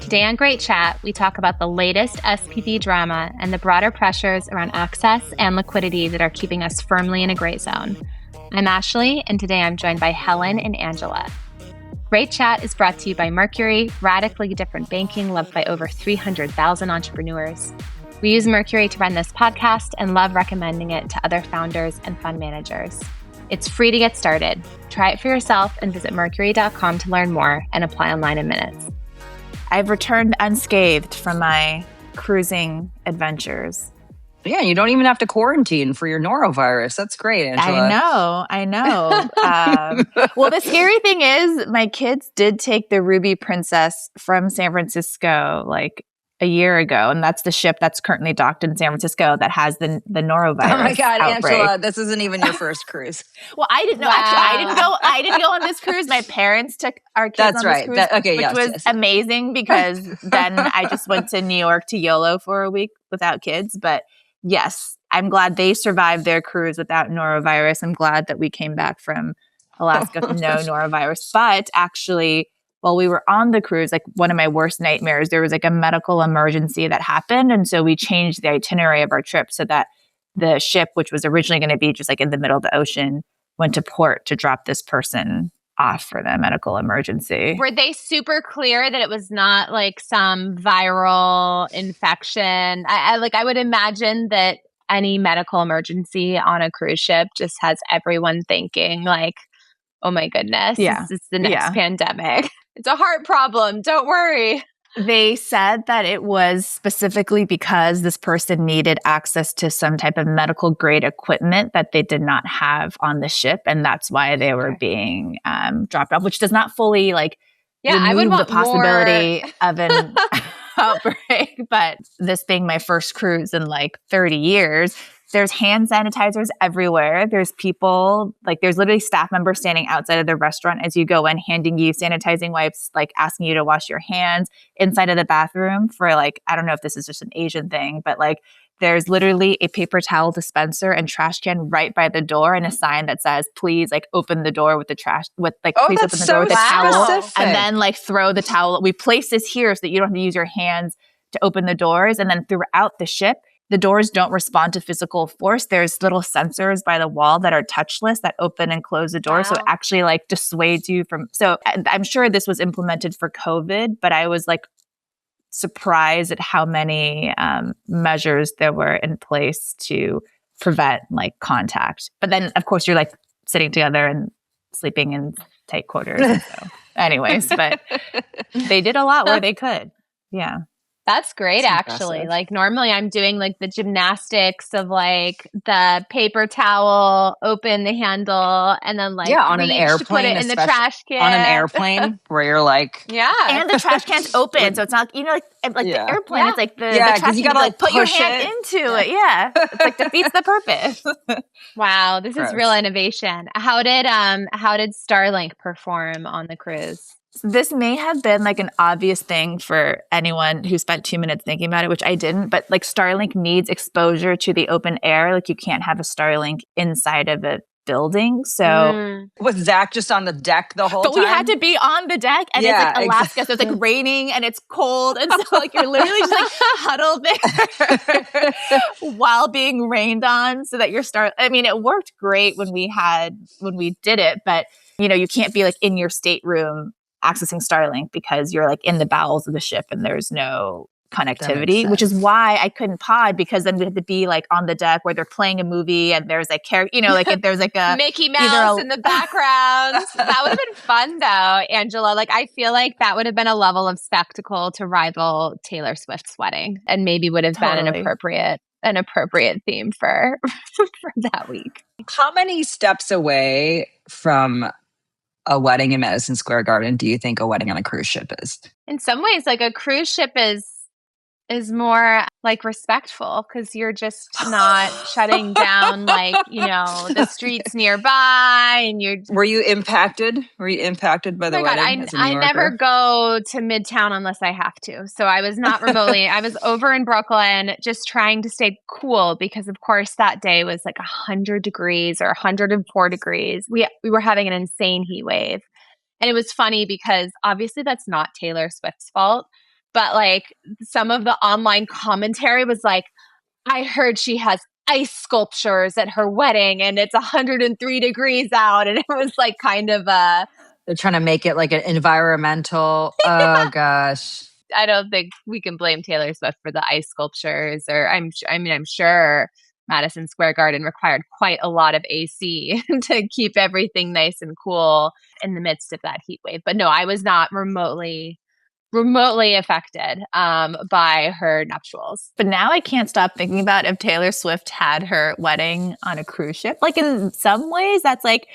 Today on Great Chat, we talk about the latest SPV drama and the broader pressures around access and liquidity that are keeping us firmly in a gray zone. I'm Ashley, and today I'm joined by Helen and Angela. Great Chat is brought to you by Mercury, radically different banking loved by over 300,000 entrepreneurs. We use Mercury to run this podcast and love recommending it to other founders and fund managers. It's free to get started. Try it for yourself and visit mercury.com to learn more and apply online in minutes. I've returned unscathed from my cruising adventures. Yeah, you don't even have to quarantine for your norovirus. That's great, Angela. I know. Well, the scary thing is my kids did take the Ruby Princess from San Francisco like a year ago, and that's the ship that's currently docked in San Francisco that has the norovirus. Oh my God, outbreak. Angela, this isn't even your first cruise. Well, I didn't know. Wow. Actually, I didn't go on this cruise. My parents took our kids on this cruise, which was amazing because then I just went to New York to YOLO for a week without kids. But yes, I'm glad they survived their cruise without norovirus. I'm glad that we came back from Alaska with no norovirus. But actually, while we were on the cruise, like one of my worst nightmares, there was like a medical emergency that happened. And so we changed the itinerary of our trip so that the ship, which was originally going to be just like in the middle of the ocean, went to port to drop this person off for the medical emergency. Were they super clear that it was not like some viral infection? I would imagine that any medical emergency on a cruise ship just has everyone thinking like, oh my goodness, this is the next pandemic. It's a heart problem. Don't worry. They said that it was specifically because this person needed access to some type of medical grade equipment that they did not have on the ship. And that's why they were being dropped off, which does not fully remove the possibility of an outbreak. But this being my first cruise in like 30 years, there's hand sanitizers everywhere. There's people, there's literally staff members standing outside of the restaurant as you go in, handing you sanitizing wipes, asking you to wash your hands inside of the bathroom for I don't know if this is just an Asian thing, but there's literally a paper towel dispenser and trash can right by the door and a sign that says, please open the door with the trash, please open the door with the towel and then throw the towel. We place this here so that you don't have to use your hands to open the doors. And then throughout the ship, the doors don't respond to physical force. There's little sensors by the wall that are touchless that open and close the door. Wow. So it actually dissuades you from. So I'm sure this was implemented for COVID, but I was surprised at how many measures there were in place to prevent contact. But then of course you're sitting together and sleeping in tight quarters. So anyways, but they did a lot where they could. Yeah. That's great, actually. Normally I'm doing the gymnastics of the paper towel, open the handle, and then on an airplane, put it in the trash can. On an airplane where you're and the trash can's open, so it's not the airplane. It's the trash you gotta put your hand into it. Yeah, it's defeats the purpose. Wow, this is real innovation. How did Starlink perform on the cruise? This may have been an obvious thing for anyone who spent 2 minutes thinking about it, which I didn't, but Starlink needs exposure to the open air. You can't have a Starlink inside of a building. So was Zach just on the deck the whole time? But we had to be on the deck and it's Alaska. So it's raining and it's cold. And so you're literally just huddled there while being rained on so that it worked great when we did it, but you can't be in your stateroom accessing Starlink because you're in the bowels of the ship and there's no connectivity, which is why I couldn't pod, because then we had to be on the deck where they're playing a movie and there's character, if there's a Mickey Mouse in the background. That would have been fun though, Angela. I feel that would have been a level of spectacle to rival Taylor Swift's wedding and maybe would have been an appropriate theme for that week. How many steps away from a wedding in Madison Square Garden do you think a wedding on a cruise ship is? In some ways, a cruise ship is is more like respectful because you're just not shutting down like, the streets nearby and you're. Were you impacted? Were you impacted by Oh the my God, wedding as a New I never Yorker? go to Midtown unless I have to. So I was not remotely. I was over in Brooklyn just trying to stay cool because, of course, that day was like 100 degrees or 104 degrees. We were having an insane heat wave. And it was funny because obviously that's not Taylor Swift's fault. But like some of the online commentary was like, I heard she has ice sculptures at her wedding and it's 103 degrees out. And it was like kind of They're trying to make it like an environmental. Oh gosh. I don't think we can blame Taylor Swift for the ice sculptures, or I'm sure Madison Square Garden required quite a lot of AC to keep everything nice and cool in the midst of that heat wave. But no, I was not remotely affected by her nuptials. But now I can't stop thinking about if Taylor Swift had her wedding on a cruise ship. Like in some ways, that's like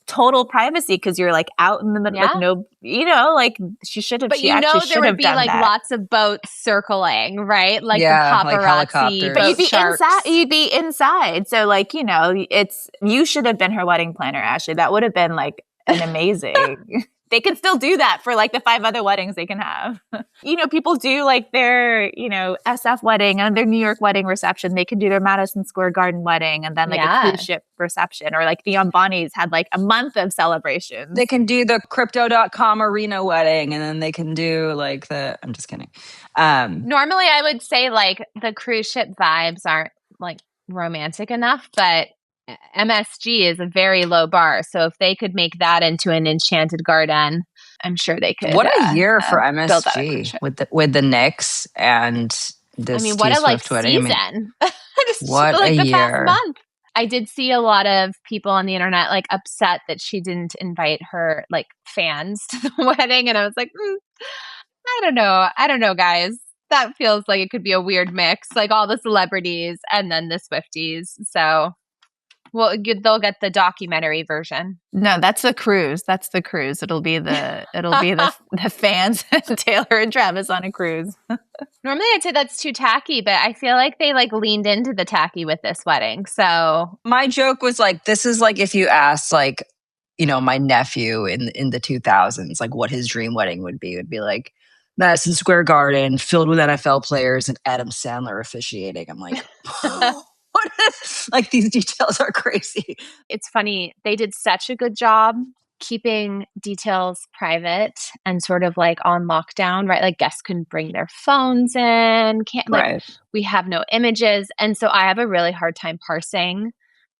total privacy because you're like out in the middle, like no, like she should have. But she actually should there would have be done like that. lots of boats circling, right? Like the like paparazzi, helicopters. But you'd be sharks. inside. You'd be inside. So like you should have been her wedding planner, Ashley. That would have been like an amazing. They can still do that for like the 5 other weddings they can have. People do like their, SF wedding and their New York wedding reception. They can do their Madison Square Garden wedding and then like a cruise ship reception, or like the Ambanis had like a month of celebrations. They can do the crypto.com arena wedding and then they can do like I'm just kidding. Normally I would say like the cruise ship vibes aren't like romantic enough, but MSG is a very low bar. So if they could make that into an enchanted garden, I'm sure they could. What a year for MSG with the Knicks and this what a Swift wedding. season. What like a the year. past month. I did see a lot of people on the internet like upset that she didn't invite her like fans to the wedding. And I was like, I don't know, guys. That feels like it could be a weird mix, like all the celebrities and then the Swifties. So they'll get the documentary version. No, that's the cruise. It'll be the fans, Taylor and Travis on a cruise. Normally I'd say that's too tacky, but I feel like they like leaned into the tacky with this wedding. So my joke was like, this is like if you asked like, my nephew in the 2000s, like what his dream wedding would be. It would be like Madison Square Garden filled with NFL players and Adam Sandler officiating. I'm like, what? Like these details are crazy. It's funny. They did such a good job keeping details private and sort of like on lockdown, right? Like guests couldn't bring their phones in. We have no images. And so I have a really hard time parsing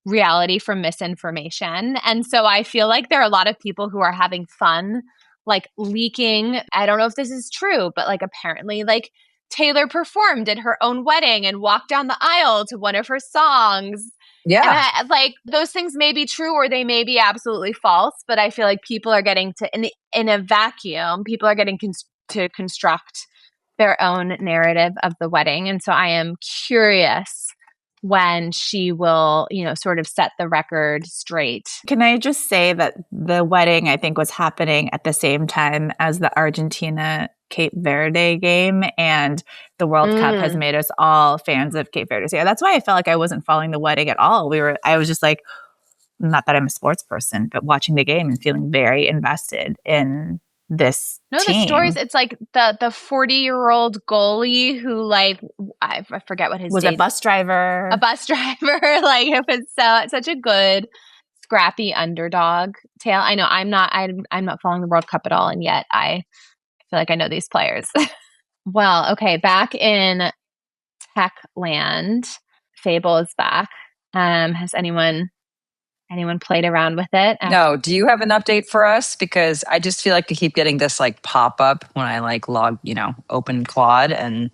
reality from misinformation. And so I feel like there are a lot of people who are having fun, like leaking. I don't know if this is true, but like apparently like Taylor performed at her own wedding and walked down the aisle to one of her songs. Yeah. And those things may be true or they may be absolutely false, but I feel like people are getting to, in a vacuum, people are getting to construct their own narrative of the wedding. And so I am curious when she will, sort of set the record straight. Can I just say that the wedding, I think, was happening at the same time as the Argentina Cape Verde game, and the World Cup has made us all fans of Cape Verde. So yeah, that's why I felt like I wasn't following the wedding at all. I was just like, not that I'm a sports person, but watching the game and feeling very invested in this team. The stories, it's like the 40-year-old goalie who like, I forget what his was a bus driver. Like it was such a good scrappy underdog tale. I know I'm not following the World Cup at all, and yet I feel like I know these players. Well, okay, back in tech land, Fable is back. Has anyone played around with it? No. Do you have an update for us? Because I just feel like I keep getting this like pop up when I like open Claude, and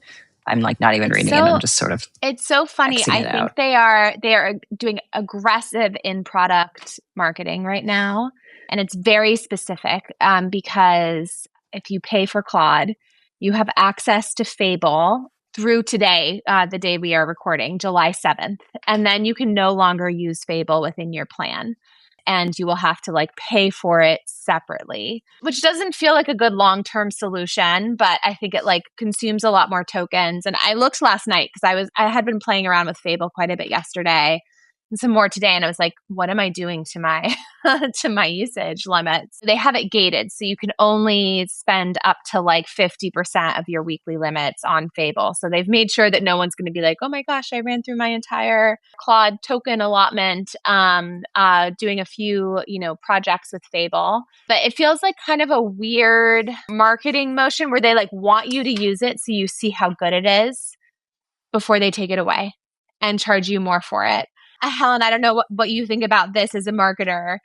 I'm like not even reading it. I'm just sort of. It's so funny. I think they are doing aggressive in product marketing right now, and it's very specific because if you pay for Claude, you have access to Fable through today, the day we are recording, July 7th. And then you can no longer use Fable within your plan. and you will have to like pay for it separately, which doesn't feel like a good long-term solution, but I think it like consumes a lot more tokens. And I looked last night because I had been playing around with Fable quite a bit yesterday and some more today. And I was like, what am I doing to my to my usage limits? They have it gated, so you can only spend up to like 50% of your weekly limits on Fable. So they've made sure that no one's going to be like, oh my gosh, I ran through my entire Claude token allotment, doing a few, projects with Fable. But it feels like kind of a weird marketing motion where they like want you to use it so you see how good it is before they take it away and charge you more for it. Helen, I don't know what you think about this as a marketer,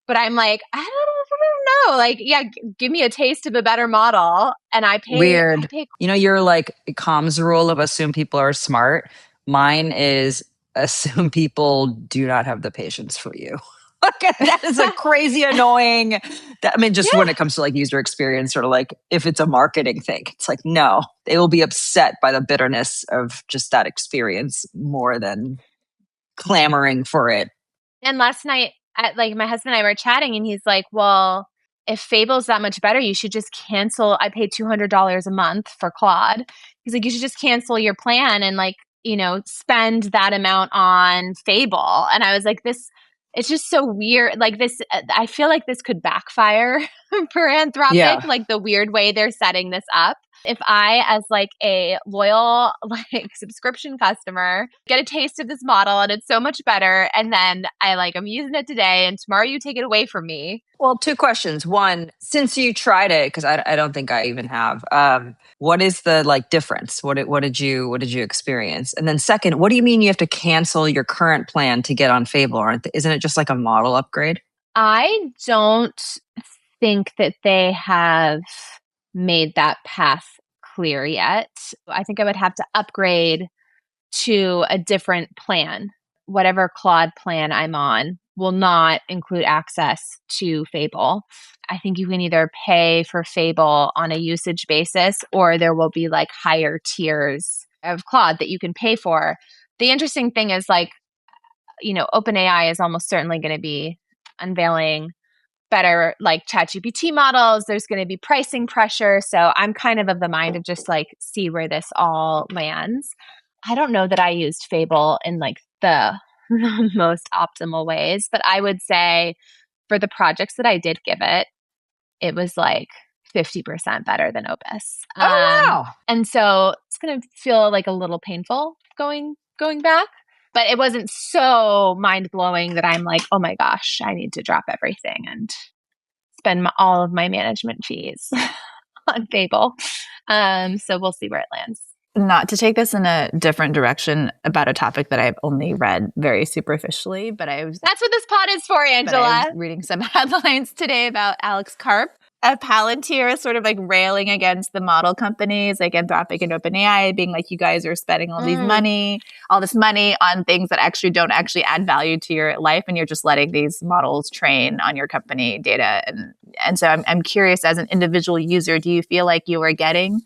but I'm like, I don't know. Like, yeah, give me a taste of a better model. And I pay. Weird. You're like comms rule of assume people are smart. Mine is assume people do not have the patience for you. That is a crazy annoying. Just when it comes to like user experience, sort of like if it's a marketing thing, it's like, no, they will be upset by the bitterness of just that experience more than clamoring for it. And last night, my husband and I were chatting, and he's like, well, if Fable's that much better, you should just cancel. I paid $200 a month for Claude. He's like, you should just cancel your plan and like, spend that amount on Fable. And I was like, it's just so weird. Like this, I feel like this could backfire for Anthropic, like the weird way they're setting this up. If I, as like a loyal subscription customer, get a taste of this model and it's so much better, and then I'm using it today, and tomorrow you take it away from me. Well, two questions. One, since you tried it, because I don't think I even have, what is the difference? What did you experience? And then second, what do you mean you have to cancel your current plan to get on Fable? Isn't it just like a model upgrade? I don't think that they have made that path clear yet. I think I would have to upgrade to a different plan. Whatever Claude plan I'm on will not include access to Fable. I think you can either pay for Fable on a usage basis, or there will be like higher tiers of Claude that you can pay for. The interesting thing is OpenAI is almost certainly going to be unveiling better like ChatGPT models. There's going to be pricing pressure. So I'm kind of the mind of just see where this all lands. I don't know that I used Fable in the most optimal ways, but I would say for the projects that I did give it, it was 50% better than Opus. Oh, wow. And so it's going to feel a little painful going back. But it wasn't so mind-blowing that I'm like, oh my gosh, I need to drop everything and spend all of my management fees on Fable. So we'll see where it lands. Not to take this in a different direction about a topic that I've only read very superficially, but That's what this pod is for, Angela. I was reading some headlines today about Alex Karp of Palantir sort of railing against the model companies like Anthropic and OpenAI, being like, you guys are spending all this money on things that actually don't actually add value to your life, and you're just letting these models train on your company data. And so I'm curious, as an individual user, do you feel like you are getting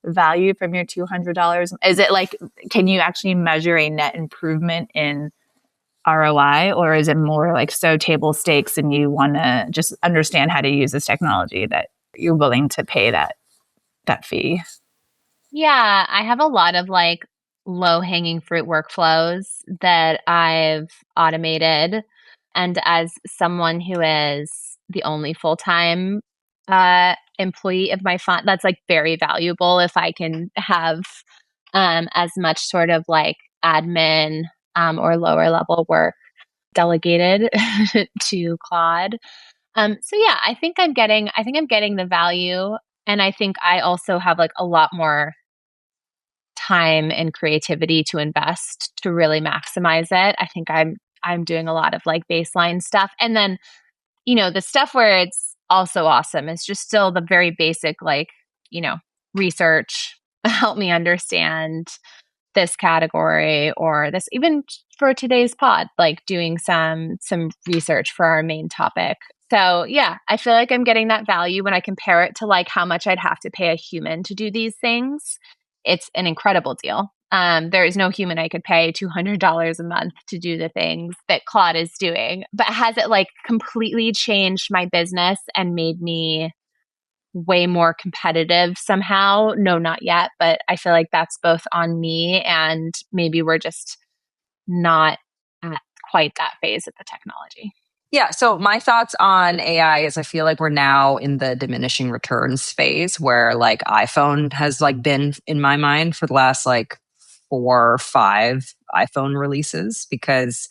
value from your $200? Is it can you actually measure a net improvement in ROI, or is it more so table stakes and you want to just understand how to use this technology that you're willing to pay that fee? Yeah, I have a lot of low hanging fruit workflows that I've automated. And as someone who is the only full-time employee of my fund, that's very valuable if I can have as much sort of admin or lower level work delegated to Claude. So yeah, I think I'm getting the value, and I think I also have a lot more time and creativity to invest to really maximize it. I think I'm doing a lot of baseline stuff, and then the stuff where it's also awesome is just still the very basic research. Help me understand this category, or this, even for today's pod, doing some research for our main topic. So yeah, I feel like I'm getting that value when I compare it to how much I'd have to pay a human to do these things. It's an incredible deal. There is no human I could pay $200 a month to do the things that Claude is doing. But has it like completely changed my business and made me way more competitive somehow? No, not yet. But I feel like that's both on me and maybe we're just not at quite that phase of the technology. Yeah. So my thoughts on AI is I feel like we're now in the diminishing returns phase where like iPhone has like been in my mind for the last like 4 or 5 iPhone releases because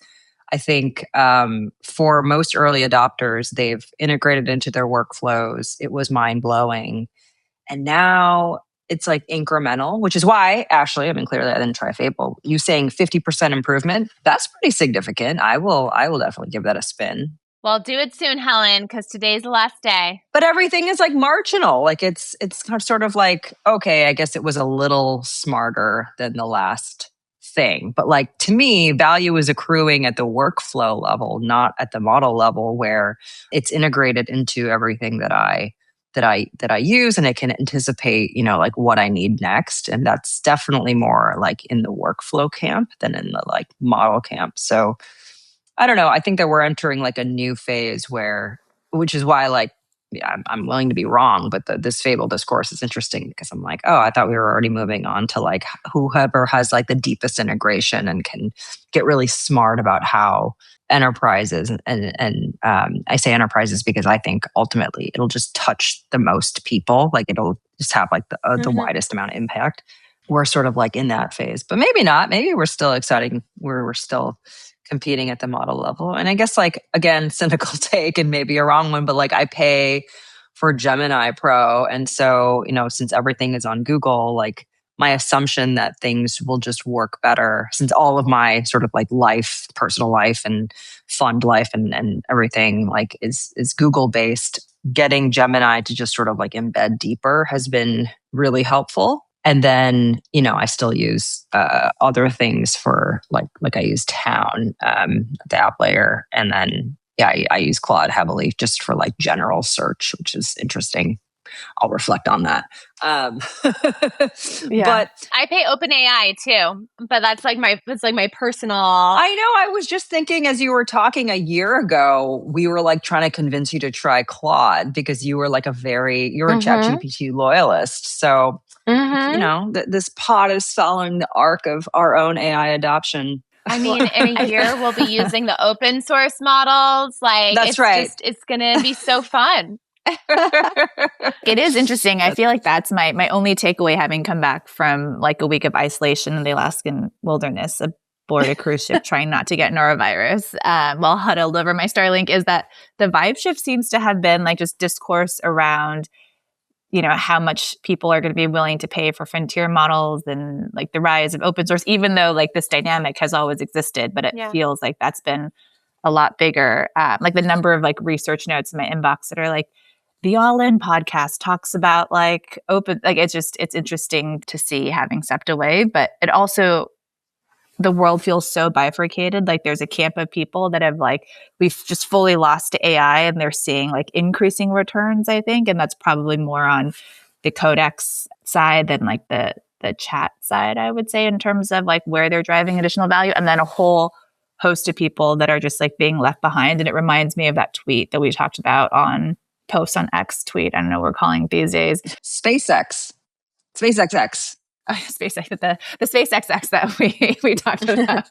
I think for most early adopters, they've integrated into their workflows. It was mind blowing. And now it's like incremental, which is why, Ashley, I mean, clearly I didn't try Fable. You saying 50% improvement, that's pretty significant. I will definitely give that a spin. Well, do it soon, Helen, because today's the last day. But everything is like marginal. Like it's sort of like, okay, I guess it was a little smarter than the last thing. But like to me, value is accruing at the workflow level, not at the model level where it's integrated into everything that I use and it can anticipate, like what I need next. And that's definitely more like in the workflow camp than in the like model camp. So I don't know. I think that we're entering like a new phase which is why like, yeah, I'm willing to be wrong, but this Fable discourse is interesting because I'm like, oh, I thought we were already moving on to like whoever has like the deepest integration and can get really smart about how enterprises and I say enterprises because I think ultimately it'll just touch the most people. Like it'll just have like the widest amount of impact. We're sort of like in that phase, but maybe not. Maybe we're still exciting. We're still competing at the model level. And I guess like, again, cynical take and maybe a wrong one, but like I pay for Gemini Pro. And so, since everything is on Google, like my assumption that things will just work better since all of my sort of like life, personal life and fund life and everything like is Google based. Getting Gemini to just sort of like embed deeper has been really helpful. And then, I still use other things for like I use Town, the app layer. And then, yeah, I use Claude heavily just for like general search, which is interesting. I'll reflect on that. Yeah. But I pay OpenAI too, but that's like my personal. I know. I was just thinking as you were talking a year ago, we were like trying to convince you to try Claude because you were like you're a ChatGPT loyalist. So, this pod is following the arc of our own AI adoption. I mean, in a year, we'll be using the open source models. Like, that's right. It's going to be so fun. It is interesting. I feel like that's my only takeaway having come back from like a week of isolation in the Alaskan wilderness aboard a cruise ship trying not to get norovirus while huddled over my Starlink is that the vibe shift seems to have been like just discourse around how much people are going to be willing to pay for frontier models and like the rise of open source, even though like this dynamic has always existed, but it feels like that's been a lot bigger. Like the number of like research notes in my inbox that are like, the All In podcast talks about like open, like it's interesting to see having stepped away, but it also, the world feels so bifurcated. Like there's a camp of people that have like, we've just fully lost to AI and they're seeing like increasing returns, I think. And that's probably more on the codex side than like the chat side, I would say, in terms of like where they're driving additional value. And then a whole host of people that are just like being left behind. And it reminds me of that tweet that we talked about on post on X tweet. I don't know what we're calling it these days. SpaceXX. SpaceX, the SpaceXX that we talked about.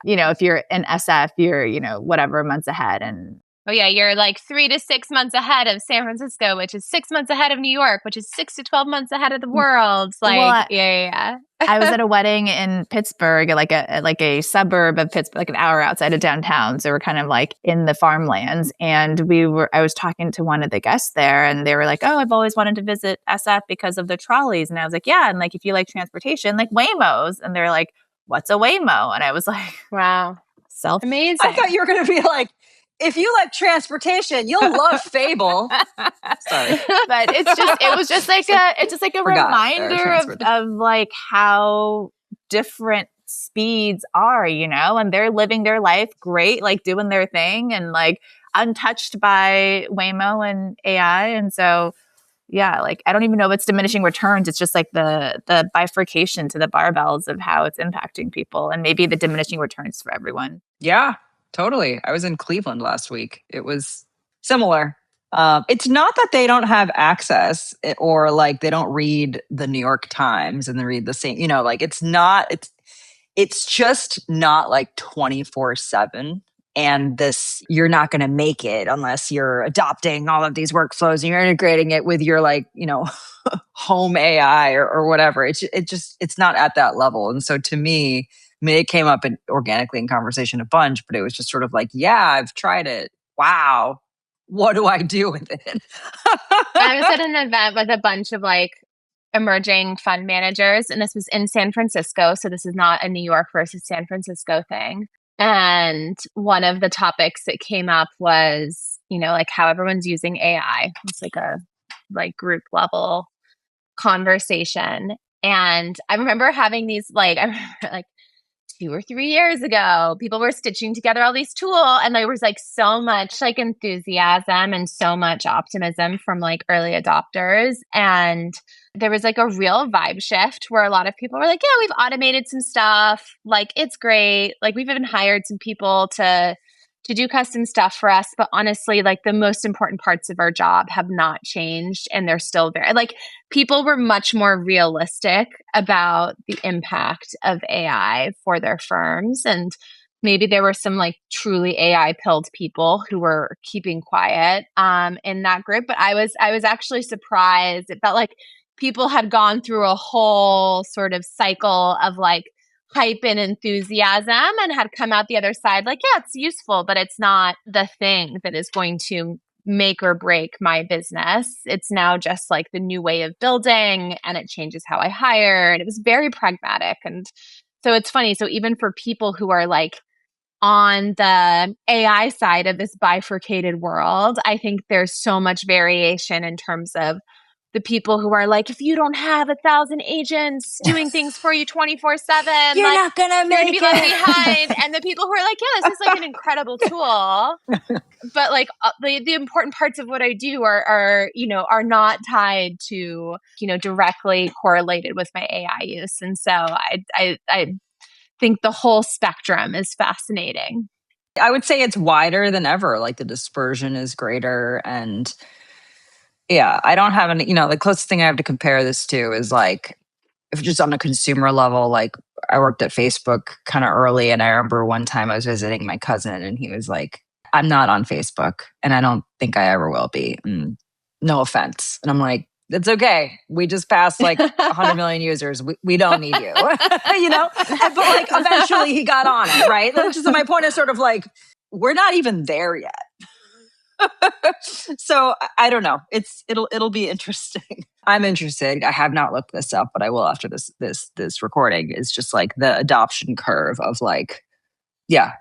If you're in SF, you're, whatever months ahead. And oh yeah, you're like 3 to 6 months ahead of San Francisco, which is 6 months ahead of New York, which is 6 to 12 months ahead of the world. Like, yeah. I was at a wedding in Pittsburgh, like a suburb of Pittsburgh, like an hour outside of downtown. So we're kind of like in the farmlands. And I was talking to one of the guests there and they were like, oh, I've always wanted to visit SF because of the trolleys. And I was like, yeah. And like, if you like transportation, like Waymos. And they're like, what's a Waymo? And I was like, wow. Amazing. I thought you were going to be like, if you like transportation, you'll love Fable. Sorry, but it was just like a reminder of like how different speeds are, and they're living their life great, like doing their thing and like untouched by Waymo and AI. And so yeah, like I don't even know if it's diminishing returns. It's just like the bifurcation to the barbells of how it's impacting people, and maybe the diminishing returns for everyone. Yeah, totally. I was in Cleveland last week. It was similar. It's not that they don't have access or like they don't read the New York Times and they read the same, like it's just not like 24/7. And you're not going to make it unless you're adopting all of these workflows and you're integrating it with your home AI or whatever. It's not at that level. And so to me, I mean, it came up organically in conversation a bunch, but it was just sort of like, yeah, I've tried it. Wow. What do I do with it? I was at an event with a bunch of emerging fund managers, and this was in San Francisco. So this is not a New York versus San Francisco thing. And one of the topics that came up was, how everyone's using AI. It's like a group level conversation. And I remember having these, I remember 2 or 3 years ago, people were stitching together all these tools, and there was so much enthusiasm and so much optimism from early adopters. And there was a real vibe shift where a lot of people were like, yeah, we've automated some stuff. It's great. We've even hired some people to do custom stuff for us. But honestly, the most important parts of our job have not changed. And they're still very, people were much more realistic about the impact of AI for their firms. And maybe there were some truly AI pilled people who were keeping quiet in that group. But I was actually surprised. It felt like people had gone through a whole sort of cycle of hype and enthusiasm and had come out the other side yeah, it's useful, but it's not the thing that is going to make or break my business. It's now just the new way of building, and it changes how I hire. And it was very pragmatic. And so it's funny. So even for people who are on the AI side of this bifurcated world, I think there's so much variation in terms of the people who are if you don't have 1,000 agents doing things for you 24/7, you're not gonna you're gonna be left behind. And the people who are yeah, this is an incredible tool, but the important parts of what I do are not tied to directly correlated with my AI use. And so I think the whole spectrum is fascinating. I would say it's wider than ever. The dispersion is greater. And yeah, I don't have any, the closest thing I have to compare this to is if just on a consumer level, I worked at Facebook kind of early. And I remember one time I was visiting my cousin and he was like, I'm not on Facebook and I don't think I ever will be. No offense. And I'm like, it's okay. We just passed 100 million users. We don't need you, But eventually he got on it, right? Just my point is sort of we're not even there yet. So I don't know. It'll be interesting. I'm interested. I have not looked this up, but I will after this recording. It's just the adoption curve of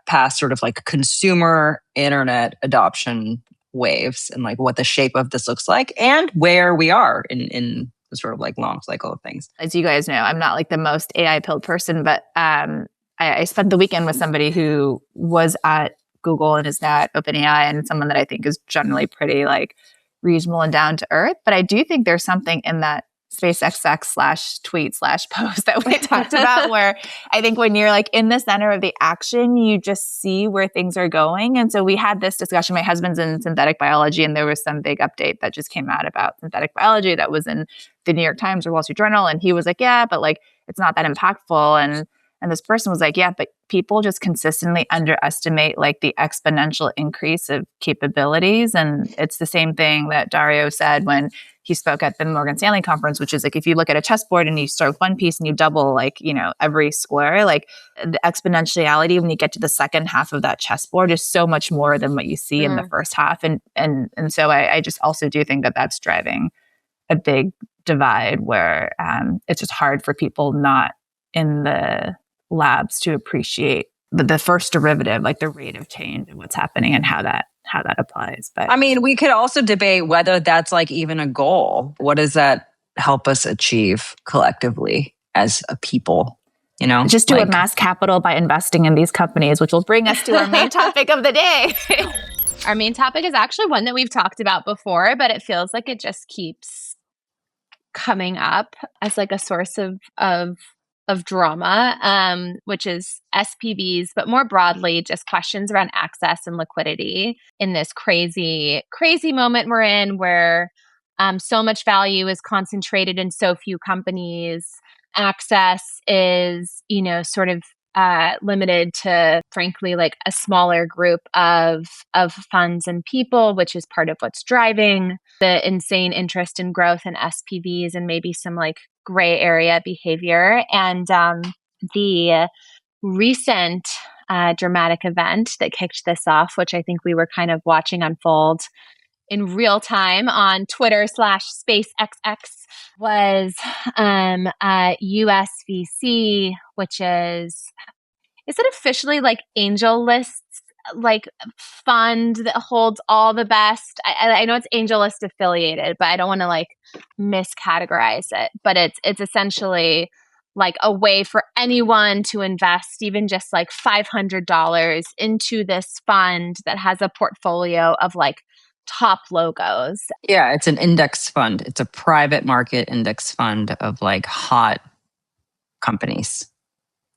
past sort of consumer internet adoption waves and what the shape of this looks like and where we are in the sort of long cycle of things. As you guys know, I'm not the most AI pilled person, but I spent the weekend with somebody who was at Google and is now at OpenAI, and someone that I think is generally pretty reasonable and down to earth. But I do think there's something in that SpaceXX/tweet/post that we talked about where I think when you're in the center of the action, you just see where things are going. And so we had this discussion. My husband's in synthetic biology, and there was some big update that just came out about synthetic biology that was in the New York Times or Wall Street Journal. And he was like, yeah, but it's not that impactful. And this person was like, yeah, but people just consistently underestimate the exponential increase of capabilities. And it's the same thing that Dario said when he spoke at the Morgan Stanley conference, which is if you look at a chessboard and you start with one piece and you double every square, the exponentiality when you get to the second half of that chessboard is so much more than what you see in the first half. And so I just also do think that that's driving a big divide where it's just hard for people not in the labs to appreciate the first derivative, the rate of change and what's happening and how that applies. But I mean, we could also debate whether that's even a goal. What does that help us achieve collectively as a people? Just to amass capital by investing in these companies, which will bring us to our main topic of the day. Our main topic is actually one that we've talked about before, but it feels like it just keeps coming up as like a source of drama, which is SPVs, but more broadly, just questions around access and liquidity in this crazy, crazy moment we're in where so much value is concentrated in so few companies. Access is, sort of limited to, frankly, like a smaller group of funds and people, which is part of what's driving the insane interest in growth in SPVs and maybe some like gray area behavior. And the recent dramatic event that kicked this off, which I think we were kind of watching unfold in real time on Twitter/SpaceXX, was USVC, which is it officially like Angel List's like fund that holds all the best? I know it's Angel List affiliated, but I don't want to like miscategorize it. But it's essentially like a way for anyone to invest even just like $500 into this fund that has a portfolio of like top logos. Yeah, it's an index fund. It's a private market index fund of like hot companies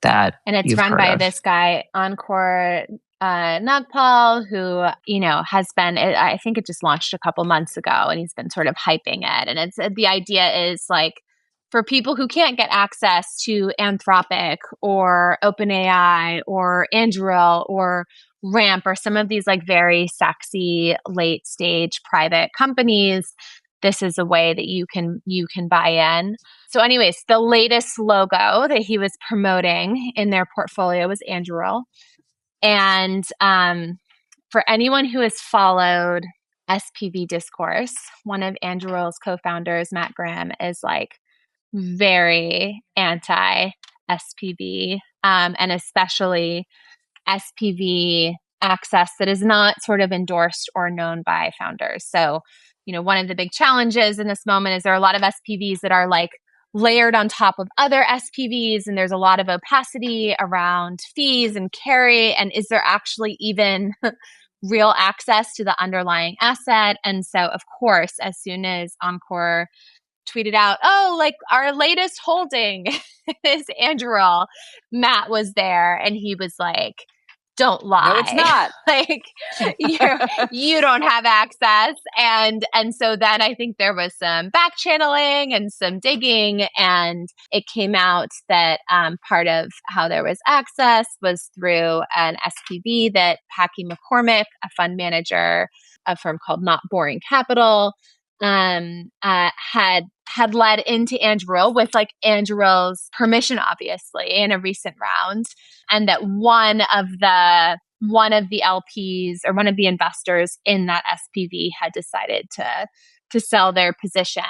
that and it's run by this guy Encore Nagpal, who has been. I think it just launched a couple months ago, and he's been sort of hyping it. And it's the idea is like for people who can't get access to Anthropic or OpenAI or Anduril or Ramp or some of these like very sexy late stage private companies, this is a way that you can buy in. So anyways, the latest logo that he was promoting in their portfolio was Anduril. And for anyone who has followed SPV discourse, one of Anduril's co-founders, Matt Graham, is like very anti SPV, and especially SPV access that is not sort of endorsed or known by founders. So, one of the big challenges in this moment is there are a lot of SPVs that are like layered on top of other SPVs, and there's a lot of opacity around fees and carry. And is there actually even real access to the underlying asset? And so, of course, as soon as Encore tweeted out, "Oh, like our latest holding is Anduril," Matt was there, and he was like, "Don't lie. No, it's not. Like you don't have access." And so then I think there was some back channeling and some digging, and it came out that part of how there was access was through an SPV that Packy McCormick, a fund manager, a firm called Not Boring Capital, had led into Anduril with like Anduril's permission, obviously, in a recent round, and that one of the LPs or one of the investors in that SPV had decided to sell their position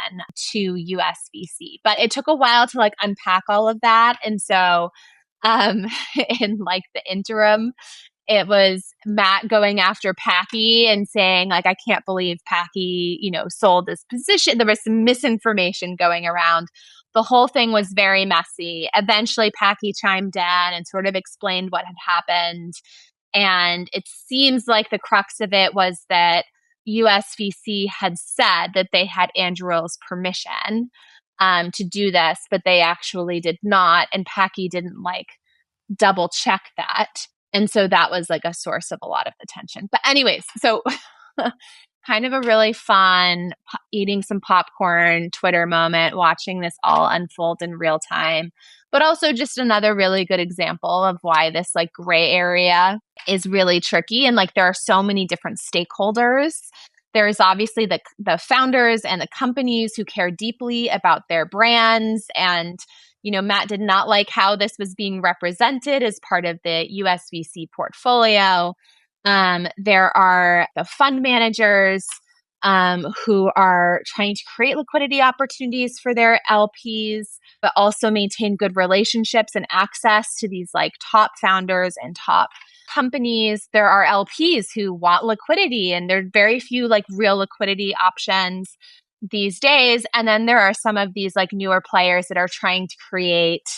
to USVC. But it took a while to like unpack all of that, and so in like the interim, it was Matt going after Packy and saying, like, I can't believe Packy, sold this position. There was some misinformation going around. The whole thing was very messy. Eventually, Packy chimed in and sort of explained what had happened. And it seems like the crux of it was that USVC had said that they had Anduril's permission to do this, but they actually did not. And Packy didn't like double check that. And so that was like a source of a lot of the tension. But anyways, so kind of a really fun eating some popcorn Twitter moment, watching this all unfold in real time, but also just another really good example of why this like gray area is really tricky. And like there are so many different stakeholders. There's obviously the founders and the companies who care deeply about their brands. And Matt did not like how this was being represented as part of the USVC portfolio. There are the fund managers who are trying to create liquidity opportunities for their LPs, but also maintain good relationships and access to these like top founders and top companies. There are LPs who want liquidity, and there are very few like real liquidity options these days. And then there are some of these like newer players that are trying to create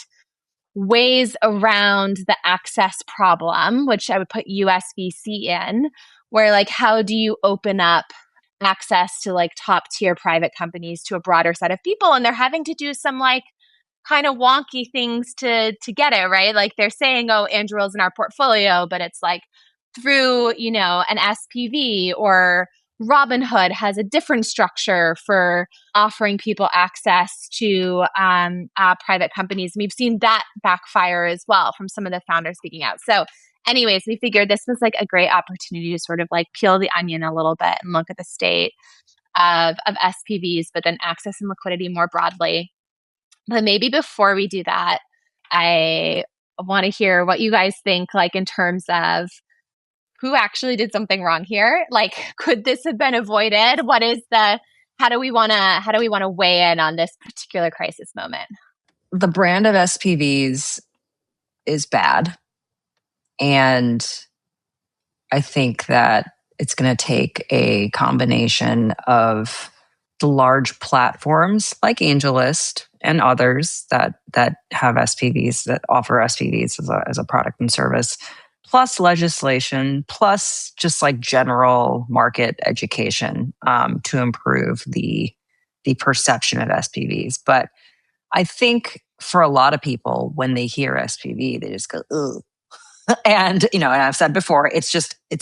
ways around the access problem, which I would put USVC in, where like, how do you open up access to like top tier private companies to a broader set of people. And they're having to do some like kind of wonky things to get it, right? Like they're saying, oh, Anduril's in our portfolio, but it's like through, you know, an SPV, or Robinhood has a different structure for offering people access to private companies. We've seen that backfire as well from some of the founders speaking out. So anyways, we figured this was like a great opportunity to sort of like peel the onion a little bit and look at the state of SPVs, but then access and liquidity more broadly. But maybe before we do that, I want to hear what you guys think, like in terms of who actually did something wrong here. Like, could this have been avoided? How do we want to weigh in on this particular crisis moment? The brand of SPVs is bad. And I think that it's going to take a combination of the large platforms like AngelList and others that have SPVs, that offer SPVs as a product and service, plus legislation, plus just like general market education to improve the perception of SPVs. But I think for a lot of people, when they hear SPV, they just go, ugh. And, you know, and I've said before, it's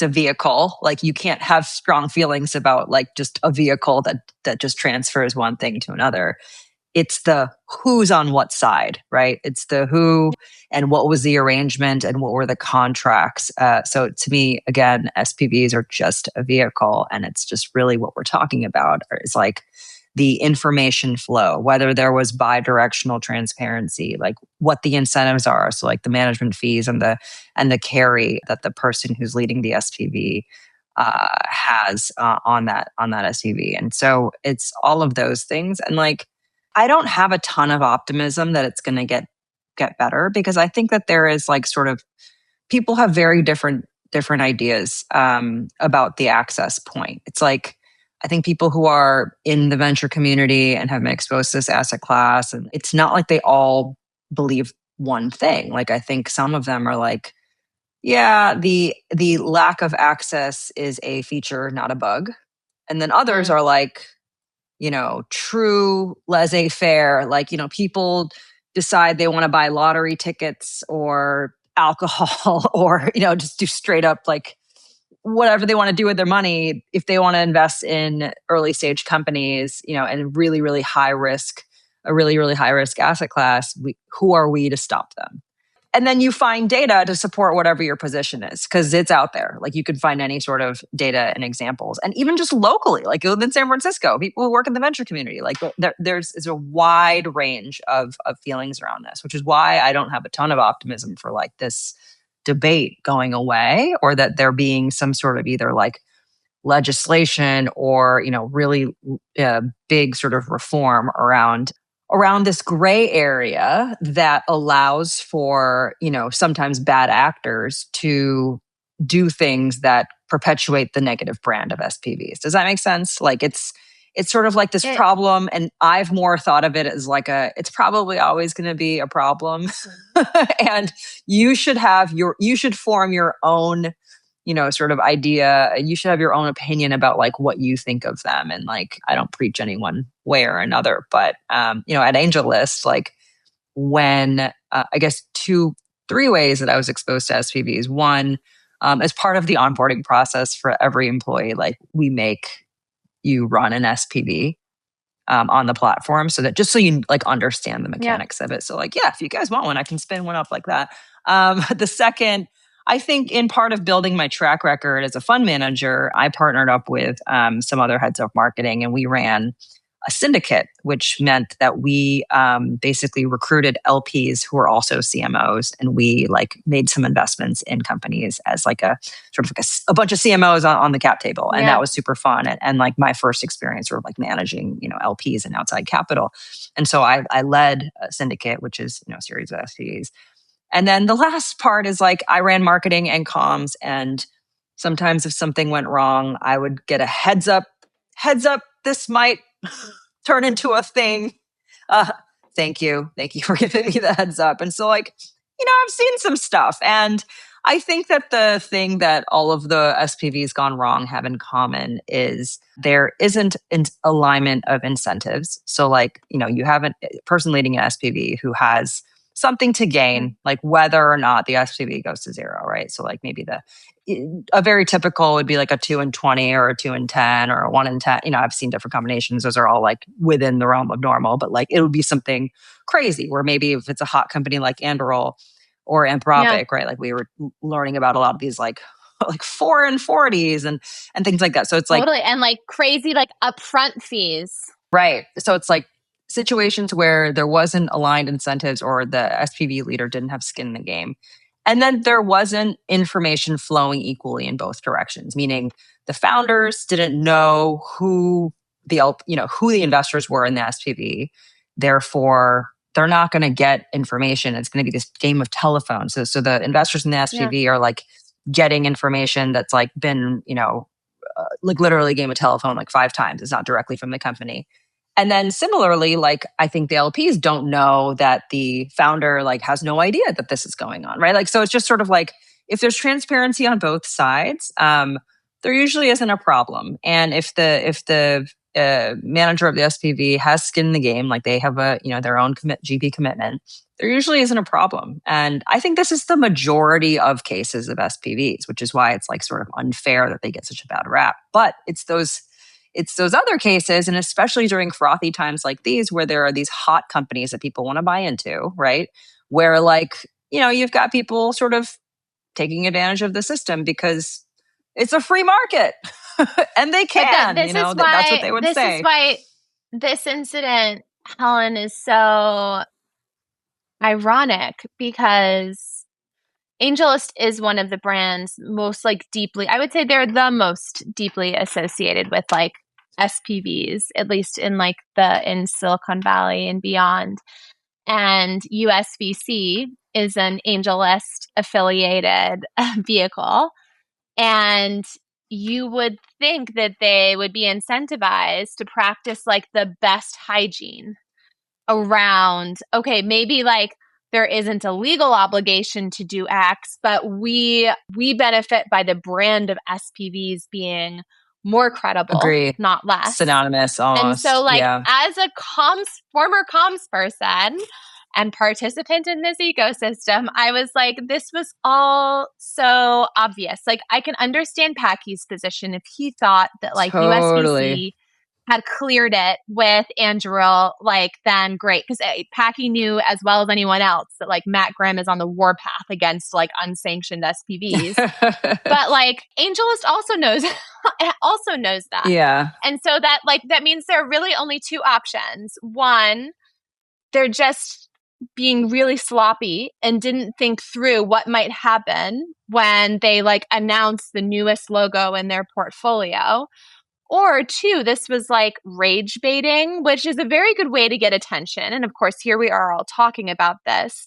a vehicle. Like you can't have strong feelings about like just a vehicle that just transfers one thing to another. It's the who's on what side, right? It's the who and what was the arrangement and what were the contracts. So to me, again, SPVs are just a vehicle, and it's just really what we're talking about is like the information flow, whether there was bi-directional transparency, like what the incentives are. So like the management fees and the carry that the person who's leading the SPV has on that SPV. And so it's all of those things. And like, I don't have a ton of optimism that it's going to get better, because I think that there is like sort of people have very different ideas about the access point. It's like, I think people who are in the venture community and have been exposed to this asset class, and it's not like they all believe one thing. Like I think some of them are like, yeah, the lack of access is a feature, not a bug. And then others are like, you know, true laissez-faire, like, you know, people decide they want to buy lottery tickets or alcohol or, you know, just do straight up like whatever they want to do with their money. If they want to invest in early stage companies, you know, and really, really high risk, a really, really high risk asset class, who are we to stop them? And then you find data to support whatever your position is, because it's out there. Like you can find any sort of data and examples. And even just locally, like in San Francisco, people who work in the venture community, like there's a wide range of feelings around this, which is why I don't have a ton of optimism for like this debate going away, or that there being some sort of either like legislation or, you know, really big sort of reform around this gray area that allows for, you know, sometimes bad actors to do things that perpetuate the negative brand of SPVs. Does that make sense? Like it's sort of like this problem, and I've more thought of it as like it's probably always going to be a problem. And you should form your own, you know, sort of idea. You should have your own opinion about like what you think of them. And like, I don't preach any one way or another, but, you know, at AngelList, like when, I guess 3 ways that I was exposed to SPVs. One, as part of the onboarding process for every employee, like we make you run an SPV on the platform, so that just so you like understand the mechanics of it. So like, yeah, if you guys want one, I can spin one up like that. The second, I think in part of building my track record as a fund manager, I partnered up with some other heads of marketing, and we ran a syndicate, which meant that we basically recruited LPs who were also CMOs, and we like made some investments in companies as like a sort of like a bunch of CMOs on the cap table, and that was super fun. And like my first experience sort of like managing, you know, LPs and outside capital, and so I led a syndicate, which is, you know, a series of SPVs. And then the last part is like I ran marketing and comms, and sometimes if something went wrong, I would get a heads up, this might turn into a thing. Thank you for giving me the heads up. And so like, you know, I've seen some stuff, and I think that the thing that all of the SPVs gone wrong have in common is there isn't an alignment of incentives. So, like, you have a person leading an SPV who has something to gain, like whether or not the SPV goes to zero, right? So, like, maybe a very typical would be like a 2 and 20 or a 2 and 10 or a 1 and 10. I've seen different combinations. Those are all like within the realm of normal, but like it would be something crazy where maybe if it's a hot company like Anduril or Anthropic, right? Like we were learning about a lot of these like 4 and 40s and things like that. So it's like totally, and like crazy like upfront fees. Right. So it's like situations where there wasn't aligned incentives or the SPV leader didn't have skin in the game. And then there wasn't information flowing equally in both directions, meaning the founders didn't know who who the investors were in the SPV. Therefore, they're not going to get information. It's going to be this game of telephone. So the investors in the SPV are like getting information that's like been, like literally a game of telephone like 5 times. It's not directly from the company. And then similarly, like I think the LPs don't know that the founder like has no idea that this is going on, right? Like, so it's just sort of like if there's transparency on both sides, there usually isn't a problem. And if the manager of the SPV has skin in the game, like they have their own GP commitment, there usually isn't a problem. And I think this is the majority of cases of SPVs, which is why it's like sort of unfair that they get such a bad rap. But it's those other cases, and especially during frothy times like these, where there are these hot companies that people want to buy into, right? Where like, you've got people sort of taking advantage of the system because it's a free market and they can, that's what they would say. This is why this incident, Helen, is so ironic, because AngelList is one of the brands most like deeply, I would say they're the most deeply associated with like SPVs, at least in Silicon Valley and beyond. And USVC is an AngelList affiliated vehicle. And you would think that they would be incentivized to practice like the best hygiene around, okay, maybe like there isn't a legal obligation to do X, but we benefit by the brand of SPVs being more credible, Agree. not less. Synonymous almost. And so like as a former comms person and participant in this ecosystem, I was like, this was all so obvious. Like I can understand Packy's position if he thought that like USVC had cleared it with Anduril, like then great. Because Packy knew as well as anyone else that like Matt Grimm is on the warpath against like unsanctioned SPVs. But like AngelList also knows that. Yeah. And so that means there are really only 2 options. One, they're just being really sloppy and didn't think through what might happen when they like announce the newest logo in their portfolio. Or 2, this was like rage baiting, which is a very good way to get attention. And of course, here we are all talking about this,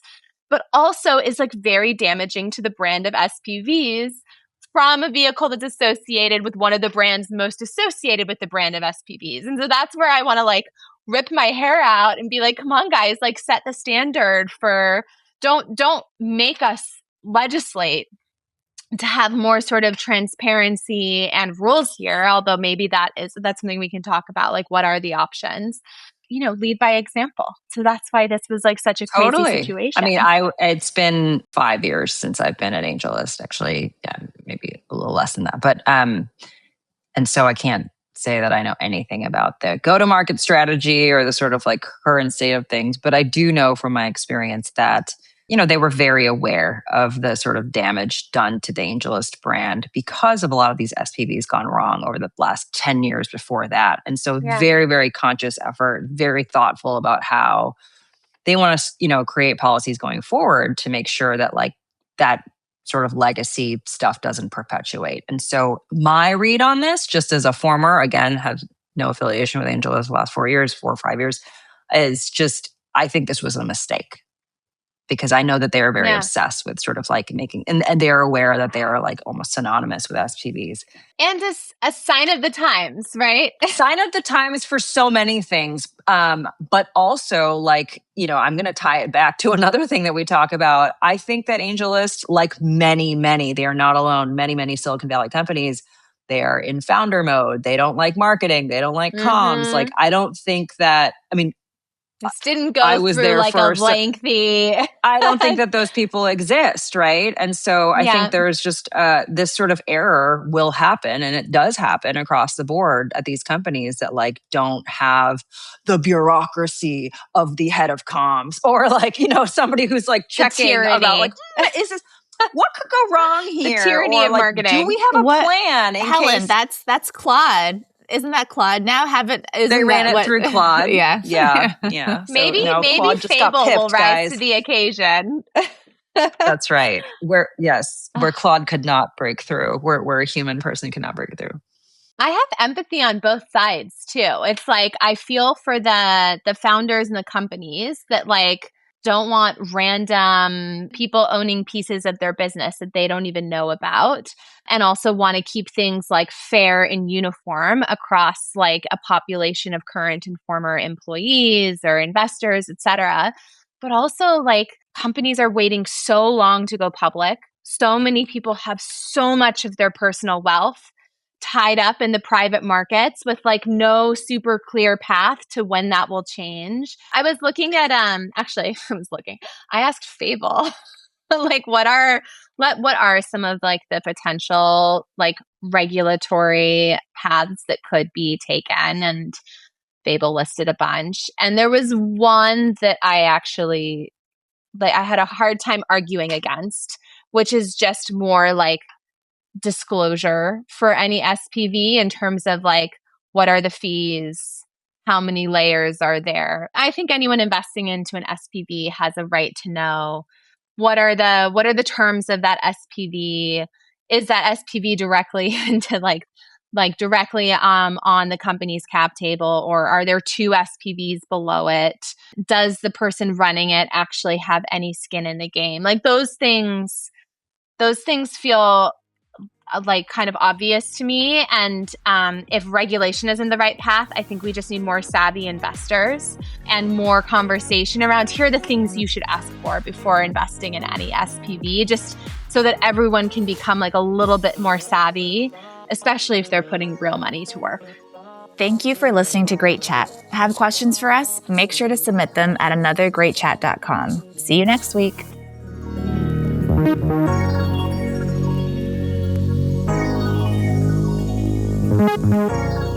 but also is like very damaging to the brand of SPVs from a vehicle that's associated with one of the brands most associated with the brand of SPVs. And so that's where I want to like rip my hair out and be like, come on, guys, like set the standard for, don't make us legislate to have more sort of transparency and rules here, although maybe that's something we can talk about, like what are the options, lead by example. So that's why this was like such a crazy situation. I mean, it's been 5 years since I've been at AngelList, actually. Yeah, maybe a little less than that. But and so I can't say that I know anything about the go-to-market strategy or the sort of like current state of things, but I do know from my experience that they were very aware of the sort of damage done to the AngelList brand because of a lot of these SPVs gone wrong over the last 10 years before that. And so very, very conscious effort, very thoughtful about how they want to, create policies going forward to make sure that like that sort of legacy stuff doesn't perpetuate. And so my read on this, just as a former, again, have no affiliation with AngelList the last 4 or 5 years, is just, I think this was a mistake. because I know that they are very Yeah. obsessed with sort of like making, and they are aware that they are like almost synonymous with SPVs. And a sign of the times, right? Sign of the times for so many things. But also, like, I'm going to tie it back to another thing that we talk about. I think that AngelList, like many, they are not alone. Many Silicon Valley companies, they are in founder mode. They don't like marketing. They don't like comms. Like, I don't think that, This didn't go I was through there like first. a lengthy. I don't think that those people exist, right? And so I think there's just this sort of error will happen, and it does happen across the board at these companies that like don't have the bureaucracy of the head of comms, or like somebody who's like checking about like is this. What could go wrong here? The tyranny or of like, marketing. Do we have a plan? Helen, that's Claude. Isn't that Claude? Now they ran it through Claude. Yeah. So maybe Claude just Fable got pipped, will rise guys. to the occasion. That's right. Where Claude could not break through, where a human person cannot break through. I have empathy on both sides too. It's like I feel for the founders and the companies that like don't want random people owning pieces of their business that they don't even know about, and also want to keep things like fair and uniform across like a population of current and former employees or investors, etc. But also like companies are waiting so long to go public. So many people have so much of their personal wealth tied up in the private markets with like no super clear path to when that will change. I was looking at I asked Fable like what are some of like the potential like regulatory paths that could be taken, and Fable listed a bunch, and there was one that I actually like I had a hard time arguing against, which is just more like disclosure for any SPV in terms of like what are the fees, how many layers are there. I think anyone investing into an SPV has a right to know what are the terms of that SPV. Is that SPV directly into like directly on the company's cap table, or are there two SPVs below it? Does the person running it actually have any skin in the game? Like those things feel like kind of obvious to me. And if regulation isn't the right path, I think we just need more savvy investors and more conversation around here are the things you should ask for before investing in any SPV, just so that everyone can become like a little bit more savvy, especially if they're putting real money to work. Thank you for listening to Great Chat. Have questions for us? Make sure to submit them at anothergreatchat.com. See you next week. Thank you.